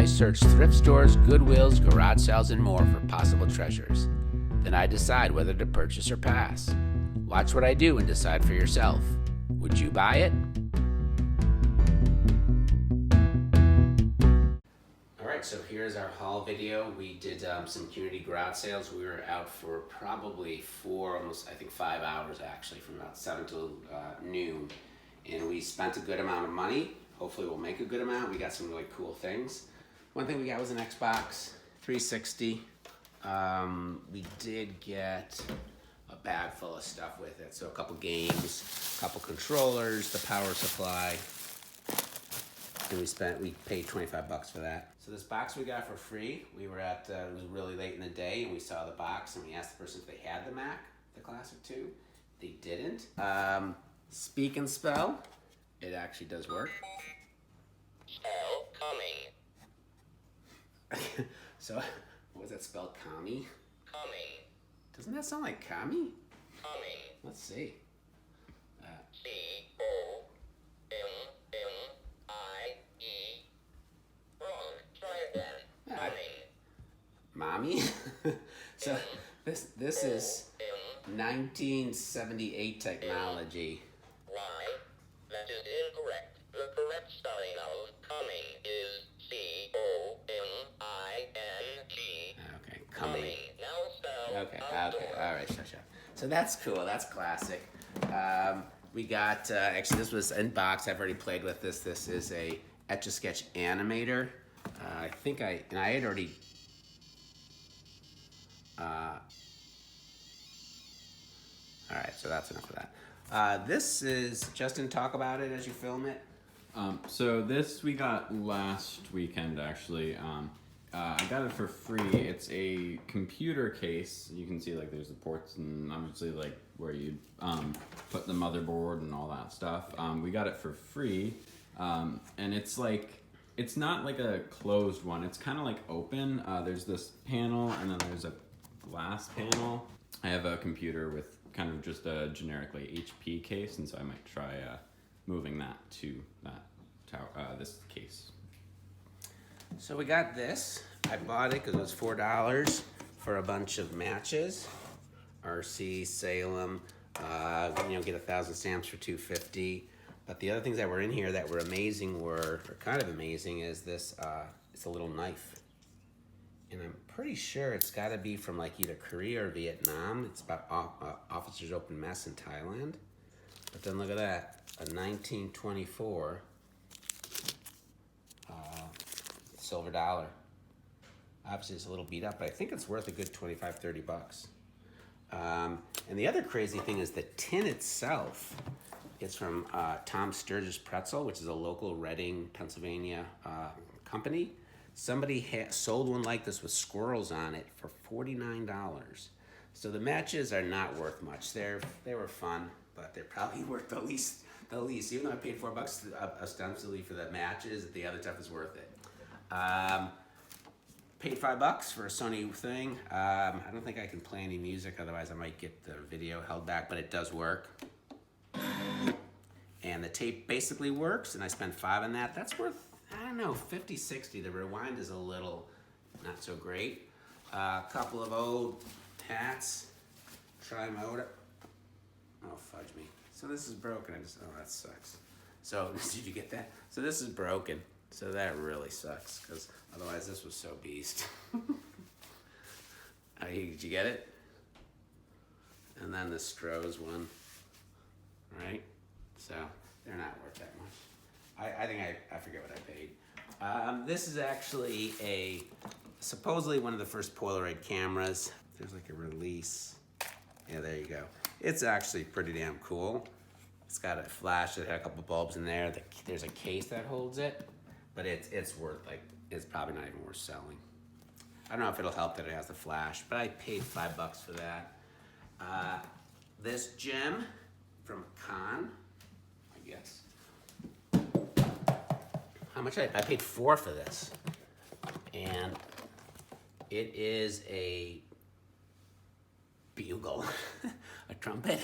I search thrift stores, Goodwills, garage sales, and more for possible treasures. Then I decide whether to purchase or pass. Watch what I do and decide for yourself. Would you buy it? Alright, so here's our haul video. We did some community garage sales. We were out for probably almost 5 hours actually, from about 7 till noon. And we spent a good amount of money. Hopefully we'll make a good amount. We got some really cool things. One thing we got was an Xbox 360. We did get a bag full of stuff with it. So a couple games, a couple controllers, the power supply. And we paid 25 bucks for that. So this box we got for free. We were at, it was really late in the day, and we saw the box, and we asked the person if they had the Mac, the Classic 2. They didn't. Speak and spell. It actually does work. Spell coming. So, what was that spelled? Kami? Coming. Doesn't that sound like Kami? Coming. Let's see. C-O-M-M-I-E. Wrong. Try again. Coming. Mommy? So, this is 1978 technology. Why? That is incorrect. The correct spelling of coming is C-O-M-I-N-G. Okay, coming. Now spell Okay, outdoor. all right, shut. So that's cool, that's classic. We got, actually this was in box, I've already played with this. This is a Etch-a-Sketch animator. I had already, all right, so that's enough of that. This is, Justin, talk about it as you film it. So this we got last weekend actually. I got it for free. It's a computer case. You can see like there's the ports and obviously like where you put the motherboard and all that stuff. We got it for free, and it's not like a closed one. It's kind of like open. There's this panel and then there's a glass panel. I have a computer with kind of just a generic like HP case, and so I might try moving that to that this case. So we got this. I bought it because it was $4 for a bunch of matches. RC, Salem, get 1,000 stamps for $2.50. But the other things that were in here that were amazing or kind of amazing is this, it's a little knife. And I'm pretty sure it's got to be from like either Korea or Vietnam. It's about Officers Open Mess in Thailand. But then look at that, a 1924 silver dollar. Obviously it's a little beat up, but I think it's worth a good 25, 30 bucks. And the other crazy thing is the tin itself. It's from Tom Sturgis Pretzel, which is a local Reading, Pennsylvania company. Somebody sold one like this with squirrels on it for $49. So the matches are not worth much. They were fun, but they're probably worth the least. Even though I paid $4 ostensibly for the matches, the other stuff is worth it. Paid $5 for a Sony thing. I don't think I can play any music, otherwise I might get the video held back, but it does work. And the tape basically works, and I spent $5 on that. That's worth, I don't know, 50, 60. The rewind is a little not so great. A couple of old hats. Tri-motor. Oh, fudge me. So this is broken. Oh, that sucks. So, did you get that? So this is broken. So that really sucks, because otherwise this was so beast. Did you get it? And then the Stroh's one, right? So they're not worth that much. I think I forget what I paid. This is actually supposedly one of the first Polaroid cameras. There's like a release. Yeah, there you go. It's actually pretty damn cool. It's got a flash that had a couple bulbs in there. There's a case that holds it, but it's worth it's probably not even worth selling. I don't know if it'll help that it has the flash, but I paid $5 for that. This gem from Con, I guess. How much I paid $4 for this, and it is a bugle, a trumpet.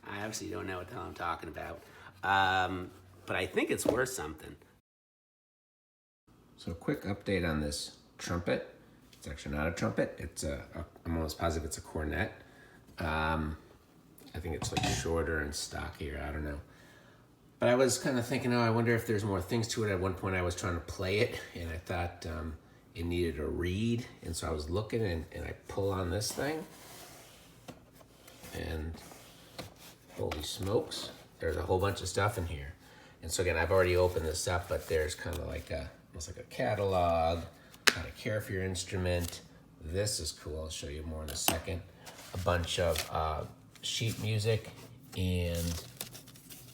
I obviously don't know what the hell I'm talking about, but I think it's worth something. So a quick update on this trumpet. It's actually not a trumpet. It's I'm almost positive it's a cornet. I think it's like shorter and stockier, I don't know. But I was kind of thinking, oh, I wonder if there's more things to it. At one point I was trying to play it and I thought it needed a reed. And so I was looking and I pull on this thing and holy smokes, there's a whole bunch of stuff in here. And so again, I've already opened this up, but there's kind of like almost like a catalog, how to care for your instrument. This is cool, I'll show you more in a second. A bunch of sheet music, and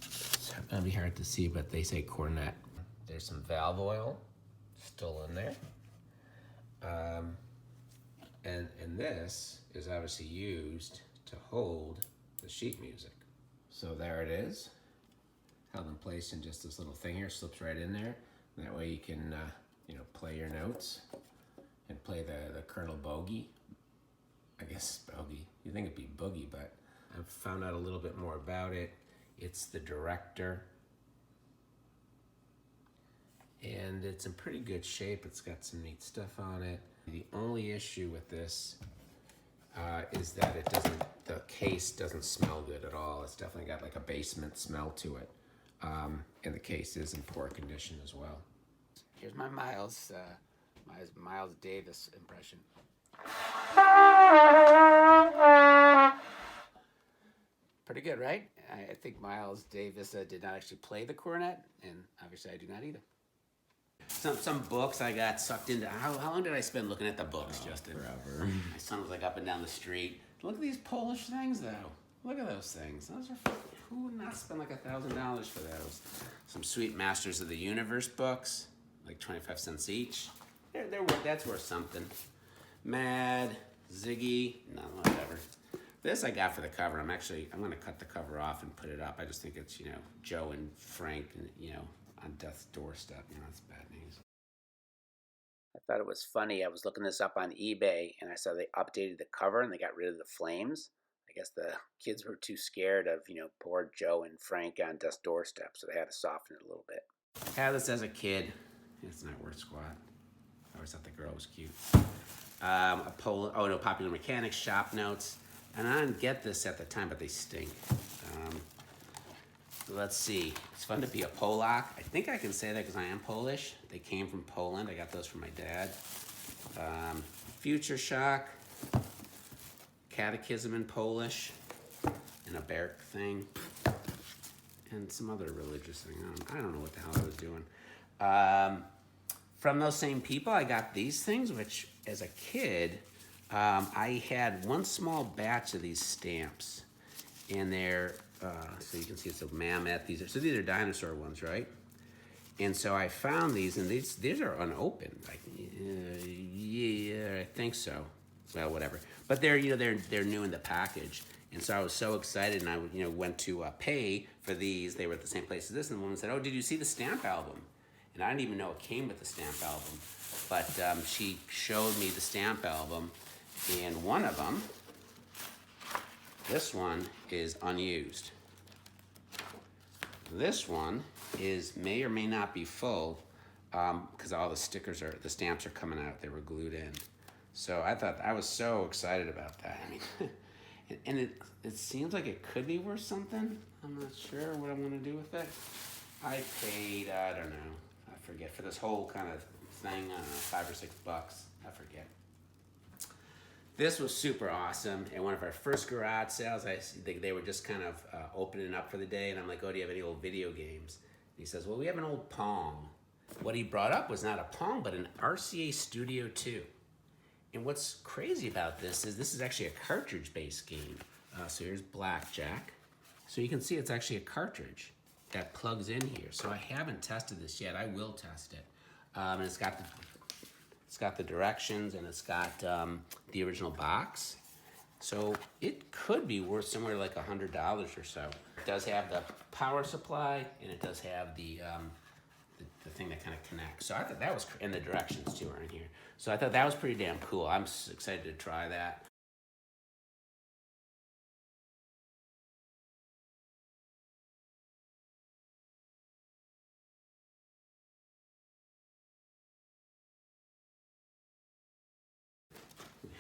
it's gonna be hard to see, but they say cornet. There's some valve oil still in there. And this is obviously used to hold the sheet music. So there it is, held in place in just this little thing here, slips right in there. And that way you can, play your notes and play the Colonel Bogey. I guess Bogey. You think it'd be Boogie, but I've found out a little bit more about it. It's the director. And it's in pretty good shape. It's got some neat stuff on it. The only issue with this is that the case doesn't smell good at all. It's definitely got like a basement smell to it. And the case is in poor condition as well. Here's my Miles Davis impression. Pretty good, right? I think Miles Davis did not actually play the cornet, and obviously I do not either. Some books I got sucked into. How long did I spend looking at the books, Justin? Forever. My son was like up and down the street. Look at these Polish things, though. Look at those things. Those are who would not spend like $1,000 for those? Some sweet Masters of the Universe books, like 25 cents each. That's worth something. Mad, Ziggy, no, whatever. This I got for the cover. I'm gonna cut the cover off and put it up. I just think it's, Joe and Frank, on death's doorstep. That's bad news. I thought it was funny. I was looking this up on eBay and I saw they updated the cover and they got rid of the flames. I guess the kids were too scared of, poor Joe and Frank on death's doorstep, so they had to soften it a little bit. I had this as a kid. It's not worth squat. I always thought the girl was cute. Popular Mechanics shop notes. And I didn't get this at the time, but they stink. Let's see. It's fun to be a Polak. I think I can say that because I am Polish. They came from Poland. I got those from my dad. Future Shock. Catechism in Polish. And a Berk thing. And some other religious thing. I don't know what the hell I was doing. From those same people, I got these things, which as a kid, I had one small batch of these stamps, and they're so you can see it's a mammoth. These are dinosaur ones, right? And so I found these, and these are unopened. Yeah, I think so. Well, whatever. But they're new in the package, and so I was so excited, and I went to pay for these. They were at the same place as this, and the woman said, "Oh, did you see the stamp album?" And I didn't even know it came with the stamp album, but she showed me the stamp album. And one of them, this one is unused. This one may or may not be full because all the stamps are coming out. They were glued in. So I was so excited about that. I mean, and it seems like it could be worth something. I'm not sure what I'm gonna do with it. I paid, I don't know, I forget, for this whole kind of thing, $5 or $6. I forget. This was super awesome. At one of our first garage sales, they were just kind of opening up for the day, and I'm like, "Oh, do you have any old video games?" And he says, "Well, we have an old Pong." What he brought up was not a Pong, but an RCA Studio II. And what's crazy about this is actually a cartridge-based game. So here's Blackjack. So you can see it's actually a cartridge that plugs in here. So I haven't tested this yet. I will test it. And it's got the directions, and it's got the original box. So it could be worth somewhere like $100 or so. It does have the power supply, and it does have the thing that kind of connects. So I thought that was, and the directions too are in here. So I thought that was pretty damn cool. I'm excited to try that.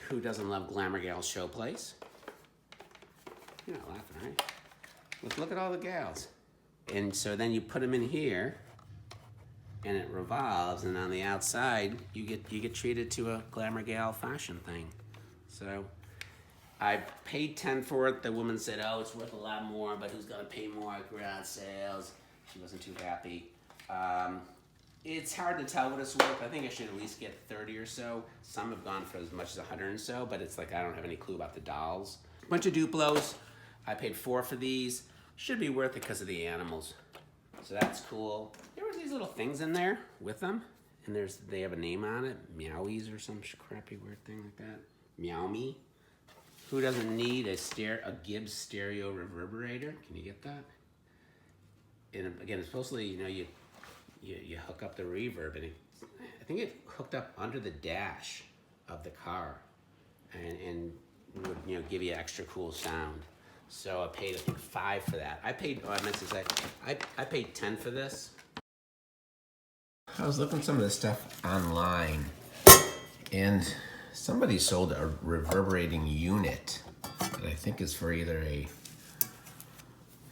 Who doesn't love Glamour Gals show plays? You're not laughing, right? Look at all the gals. And so then you put them in here, and it revolves, and on the outside, you get treated to a Glamour Gal fashion thing. So I paid 10 for it. The woman said, oh, it's worth a lot more, but who's gonna pay more at garage sales? She wasn't too happy. It's hard to tell what it's worth. I think I should at least get 30 or so. Some have gone for as much as 100 or so, but it's like I don't have any clue about the dolls. Bunch of Duplos. I paid 4 for these. Should be worth it because of the animals. So that's cool. There were these little things in there with them, and they have a name on it, Meowies or some crappy weird thing like that. Meow Me. Who doesn't need a Gibbs stereo reverberator? Can you get that? And again, it's supposedly, you hook up the reverb, and I think it hooked up under the dash of the car, and would give you extra cool sound. So I paid, I think, 5 for that. I meant to say, I paid 10 for this. I was looking at some of this stuff online, and somebody sold a reverberating unit that I think is for either a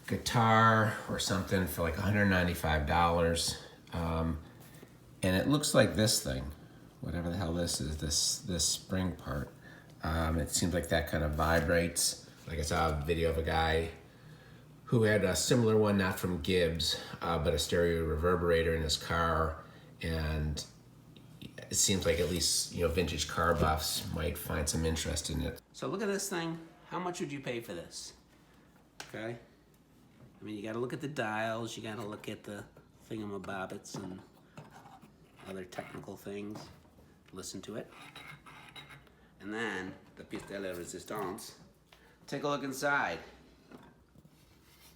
guitar or something for like $195. And it looks like this thing, whatever the hell this is, this spring part. It seems like that kind of vibrates. Like I saw a video of a guy who had a similar one, not from Gibbs, but a stereo reverberator in his car, and it seems like at least vintage car buffs might find some interest in it. So look at this thing. How much would you pay for this? Okay. I mean, you got to look at the dials. You got to look at the thingamabobbits and other technical things. Listen to it. And then the pièce de la résistance. Take a look inside.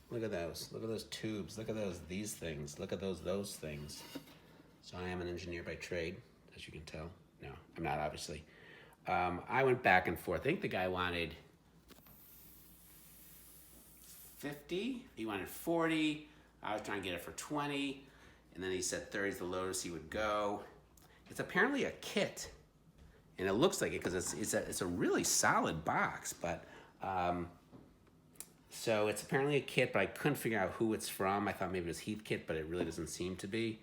Look at those. Look at those tubes. Look at these things. Look at those things. So I am an engineer by trade, as you can tell. No, I'm not, obviously. I went back and forth. I think the guy wanted 50. He wanted 40. I was trying to get it for 20. And then he said 30 is the lowest he would go. It's apparently a kit. And it looks like it because it's a really solid box. But so it's apparently a kit, but I couldn't figure out who it's from. I thought maybe it was Heathkit, but it really doesn't seem to be.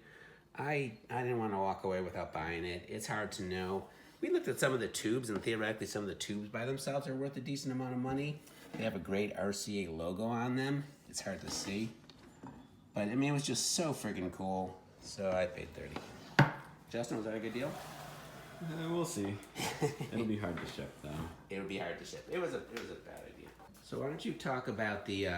I didn't want to walk away without buying it. It's hard to know. We looked at some of the tubes, and theoretically some of the tubes by themselves are worth a decent amount of money. They have a great RCA logo on them. It's hard to see. But I mean, it was just so freaking cool. So I paid 30. Justin, was that a good deal? We'll see. It'll be hard to ship, though. It would be hard to ship. It was a bad idea. So why don't you talk about the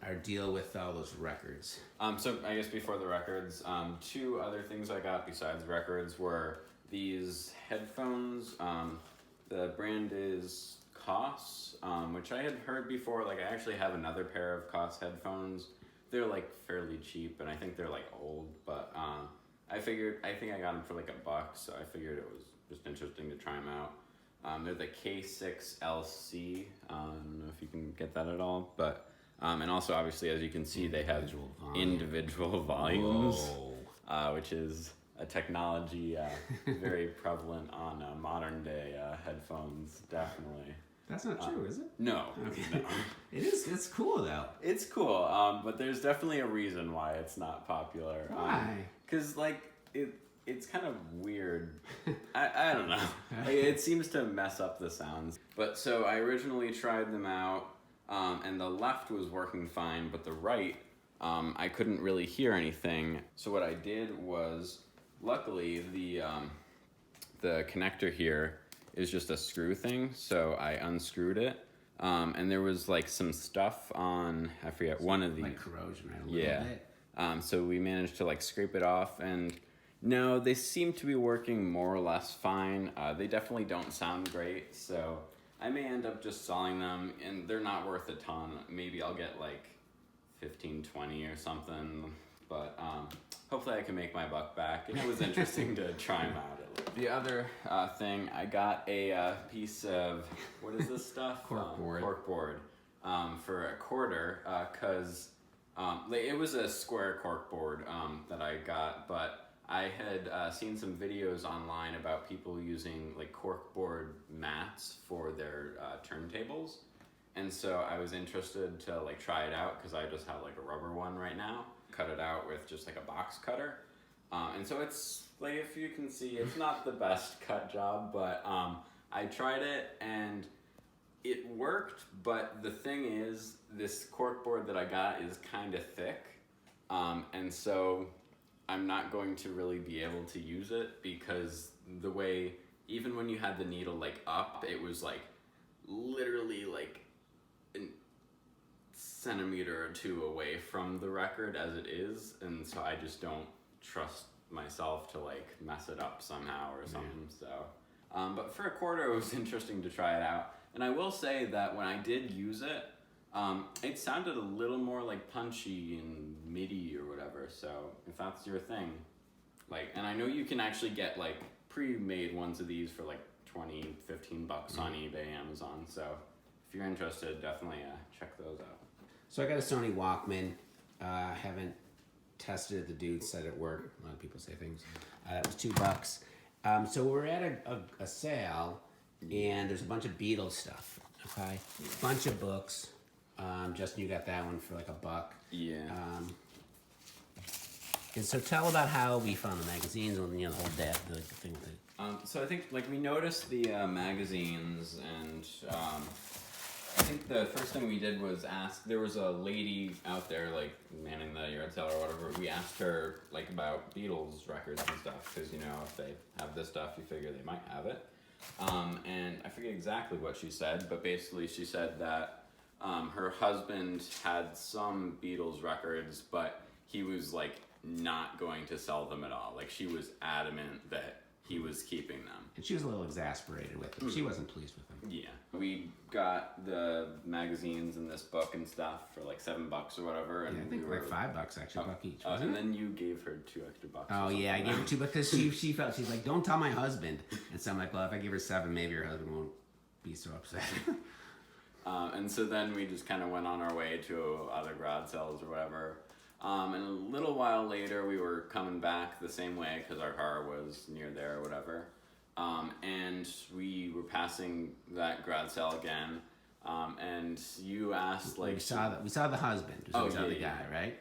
our deal with all those records? So I guess before the records, 2 other things I got besides records were these headphones. The brand is Koss, which I had heard before. Like, I actually have another pair of Koss headphones. They're like fairly cheap, and I think they're like old, but I think I got them for like $1, so I figured it was just interesting to try them out. They're the K6LC. I don't know if you can get that at all, but and also obviously, as you can see, they have individual volumes, which is a technology very prevalent on modern day headphones, definitely. That's not true, is it? No. Okay. No. It is. It's cool though. It's cool, but there's definitely a reason why it's not popular. Why? Because it's kind of weird. I don't know. It seems to mess up the sounds. But so I originally tried them out, and the left was working fine, but the right, I couldn't really hear anything. So what I did was, luckily the connector here is just a screw thing, so I unscrewed it. And there was like some stuff on, I forget, one of these. Like corrosion, right? A little bit. So we managed to like scrape it off, and no, they seem to be working more or less fine. They definitely don't sound great, so I may end up just selling them, and they're not worth a ton. Maybe I'll get like 15, 20 or something, but hopefully I can make my buck back. And it was interesting to try them out. The other thing, I got a piece of, what is this stuff? Corkboard. Corkboard for $0.25, because it was a square corkboard that I got, but I had seen some videos online about people using like corkboard mats for their turntables, and so I was interested to like try it out because I just have like a rubber one right now. Cut it out with just like a box cutter, and so it's like, if you can see, it's not the best cut job, but I tried it and it worked. But the thing is, this corkboard that I got is kind of thick, and so I'm not going to really be able to use it because the way, even when you had the needle like up, it was like literally like a centimeter or two away from the record as it is, and so I just don't trust myself to like mess it up somehow or something. So but for a quarter, it was interesting to try it out, and I will say that when I did use it, it sounded a little more like punchy and MIDI or whatever. So if that's your thing, like, and I know you can actually get like pre-made ones of these for like $20-15 on eBay, Amazon. So if you're interested, definitely check those out. So I got a Sony Walkman. Haven't tested it. The dude said it worked. A lot of people say things. It was $2. So we're at a sale, and there's a bunch of Beatles stuff. Okay, bunch of books. Justin, you got that one for like $1. Yeah. And so tell about how we found the magazines and the whole the thing with it. So I think like we noticed the magazines, and I think the first thing we did was ask. There was a lady out there like manning the yard sale or whatever. We asked her like about Beatles records and stuff because, you know, if they have this stuff, you figure they might have it. And I forget exactly what she said, but basically she said that her husband had some Beatles records, but he was like not going to sell them at all. Like, she was adamant that he was keeping them. And she was a little exasperated with them. She wasn't pleased with them. Yeah. We got the magazines and this book and stuff for like $7 or whatever. And Yeah, I think we were like $5 actually, $1 each. and Wasn't it? then you gave her $2 extra. Oh yeah, I gave her $2 because she felt, she's like, don't tell my husband. And so I'm like, well, if I give her $7, maybe her husband won't be so upset. And so then we just kind of went on our way to other garage sales or whatever. And a little while later, we were coming back the same way because our car was near there or whatever. And we were passing that garage sale again. And you asked, like, we saw the husband. So we saw the guy, right?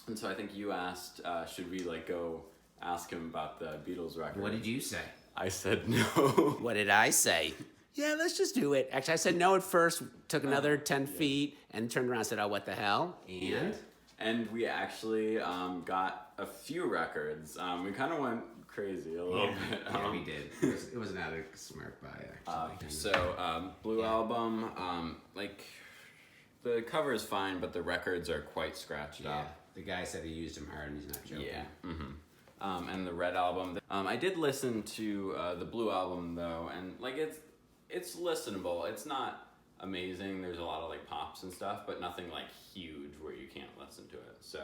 And so I think you asked, should we like go ask him about the Beatles record? What did you say? I said no. What did I say? Yeah, let's just do it. Actually, I said no at first, took another 10 feet, and turned around and said, oh, what the hell? And? And we actually got a few records. We kind of went crazy a little bit. Yeah, we did. It was not a smart buy, actually. So, Blue Album, like, the cover is fine, but the records are quite scratched up. The guy said he used them hard, and he's not joking. Yeah. Mm-hmm. And the Red Album. I did listen to the Blue Album, though, and, like, it's listenable. It's not amazing. There's a lot of like pops and stuff, but nothing like huge where you can't listen to it. So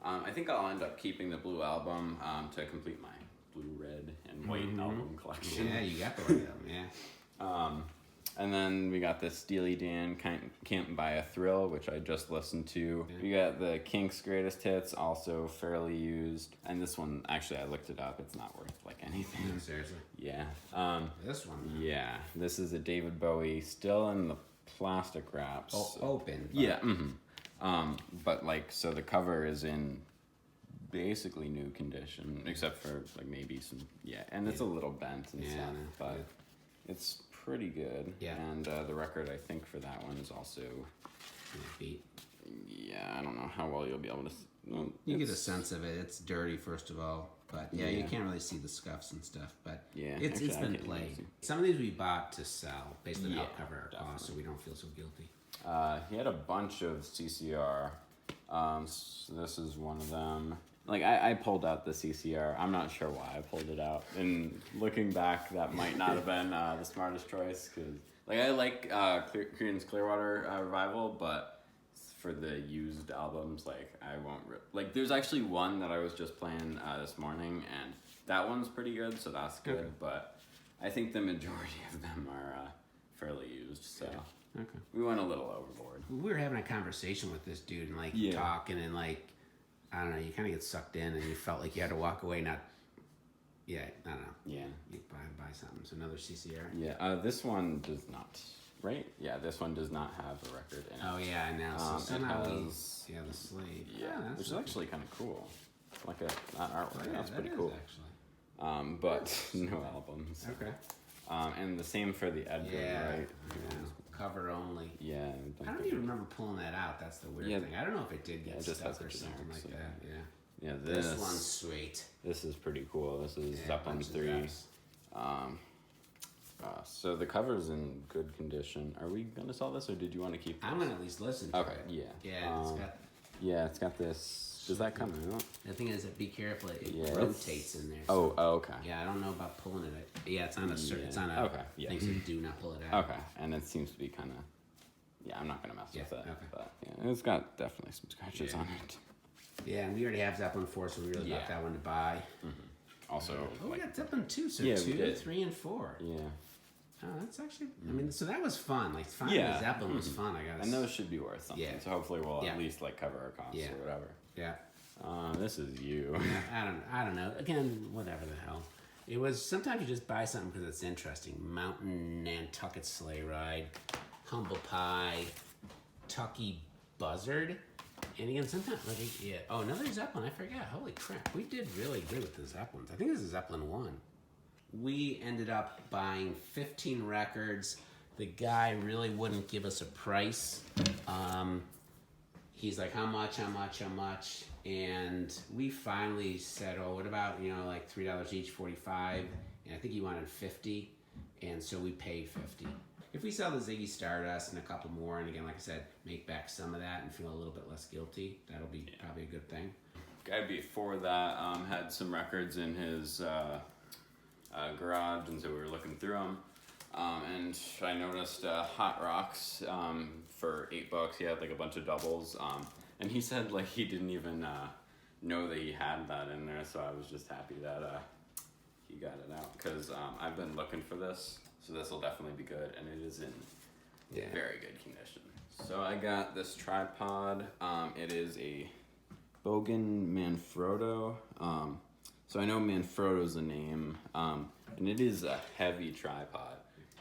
I think I'll end up keeping the Blue Album to complete my blue, red, and white album collection. Yeah, you got the white album, yeah. And then we got the Steely Dan Can't Buy a Thrill, which I just listened to. We got the Kinks Greatest Hits, also fairly used. And this one, actually, I looked it up. It's not worth like anything. No, seriously. Yeah. This one. Man. Yeah. This is a David Bowie, still in the plastic wraps. Open. But... Yeah. But like, so the cover is in basically new condition, except for like maybe some, and it's a little bent and stuff, but it's pretty good. Yeah. And the record, I think, for that one is also... Beat. Yeah, I don't know how well you'll be able to... You get a sense of it. It's dirty, first of all. But you can't really see the scuffs and stuff. But it's been played. Some of these we bought to sell, basically to cover our costs, so we don't feel so guilty. He had a bunch of CCR. So this is one of them. Like, I pulled out the CCR. I'm not sure why I pulled it out. And looking back, that might not have been the smartest choice. Because, like, I like Creedence Clearwater Revival, but for the used albums, like, I won't... Like, there's actually one that I was just playing this morning, and that one's pretty good, so that's good. Okay. But I think the majority of them are fairly used, so... Okay. We went a little overboard. We were having a conversation with this dude and, like, talking and, like... I don't know, you kind of get sucked in and you felt like you had to walk away, not, yeah, I don't know. Yeah. You buy something. So another CCR. Yeah, this one does not, right? Yeah, this one does not have a record in it. Oh yeah, I know. So It somehow has, yeah, the slate. yeah, that's which is actually kind of cool. Like an artwork. yeah, That's that pretty is cool. actually. But no albums. Okay. And the same for the Edgar, Yeah. right? Yeah. Cover only. Yeah. I don't even remember pulling that out. That's the weird Yeah. thing. I don't know if it did get it just stuck has a or generic, something like so- that. Yeah. Yeah, This this one's sweet. This is pretty cool. This is Yeah, Zeppelin bunch of 3. Zeps. So the cover's in good condition. Are we gonna sell this, or did you want to keep this? I'm gonna at least listen to Okay, it. yeah. Yeah, it's got. Yeah, it's got this. Does that come out? The thing is that be careful. It Yeah, rotates in there. Oh, okay. Yeah, I don't know about pulling it. Yeah, it's on a certain. It's on a Okay, yeah. thing, so you do not pull it out. Okay, and it seems to be kind of. Yeah, I'm not gonna mess Yeah, with it. okay. But yeah, it's got definitely some scratches Yeah. on it. Yeah, and we already have Zeppelin 4, so we really Yeah. got that one to buy. Also, Oh, we like, got Zeppelin 2, so Yeah, we 2, did. 3, and 4. yeah. Oh, that's actually. I mean, so that was fun. Like finding Yeah. Zeppelin was fun. I guess. And those should be worth something. Yeah. So hopefully we'll Yeah. at least like cover our costs Yeah. or whatever. Yeah. This is you. I don't know. Again, whatever the hell. It was sometimes you just buy something because it's interesting. Mountain Nantucket Sleigh Ride, Humble Pie, Tucky Buzzard, and again sometimes like yeah. Oh, another Zeppelin. I forgot. Holy crap, we did really good with the Zeppelins. I think this is Zeppelin 1. We ended up buying 15 records. The guy really wouldn't give us a price. He's like, how much? And we finally said, oh, what about, like $3 each, 45, and I think he wanted 50, and so we paid 50. If we sell the Ziggy Stardust and a couple more, and again, like I said, make back some of that and feel a little bit less guilty, that'll be probably a good thing. Guy before that had some records in his garage, and so we were looking through them. And I noticed Hot Rocks for $8. He had like a bunch of doubles, and he said like he didn't even know that he had that in there. So I was just happy that he got it out because I've been looking for this, so this will definitely be good, and it is in very good condition. So I got this tripod. It is a Bogan Manfrotto. So I know Manfrotto's a name, and it is a heavy tripod.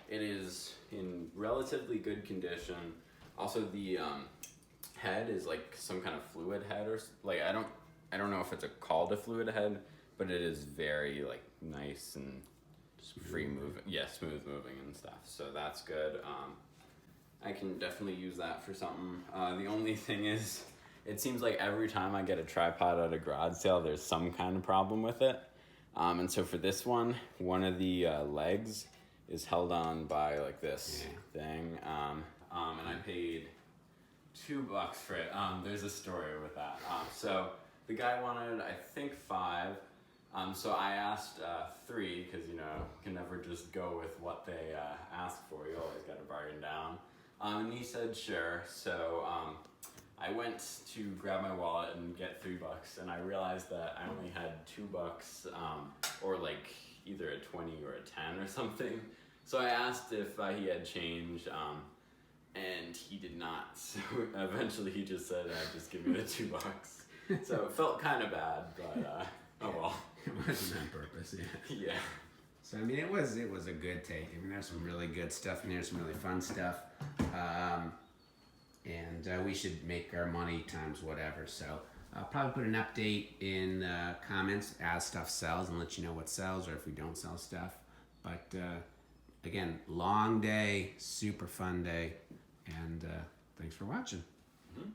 It is in relatively good condition. Also, the head is like some kind of fluid head, or like I don't know if it's called a fluid head, but it is very like nice and free moving. Yeah, smooth moving and stuff. So that's good. I can definitely use that for something. The only thing is, it seems like every time I get a tripod at a garage sale, there's some kind of problem with it. And so for this one of the legs is held on by like this thing. And I paid $2 for it. There's a story with that. So the guy wanted, I think, 5. So I asked 3 because you can never just go with what they ask for. You always got to bargain down. And he said sure. So I went to grab my wallet and get $3, and I realized that I only had $2, or like either a 20 or a 10 or something. So I asked if he had change, and he did not. So eventually he just said, just give me the $2. So it felt kind of bad, but oh well. It wasn't on purpose, yeah. Yeah. So I mean, it was a good take. I mean, there's some really good stuff in there, some really fun stuff, and we should make our money times whatever. So I'll probably put an update in the comments as stuff sells and let you know what sells or if we don't sell stuff. But again, long day, super fun day, and thanks for watching. Mm-hmm.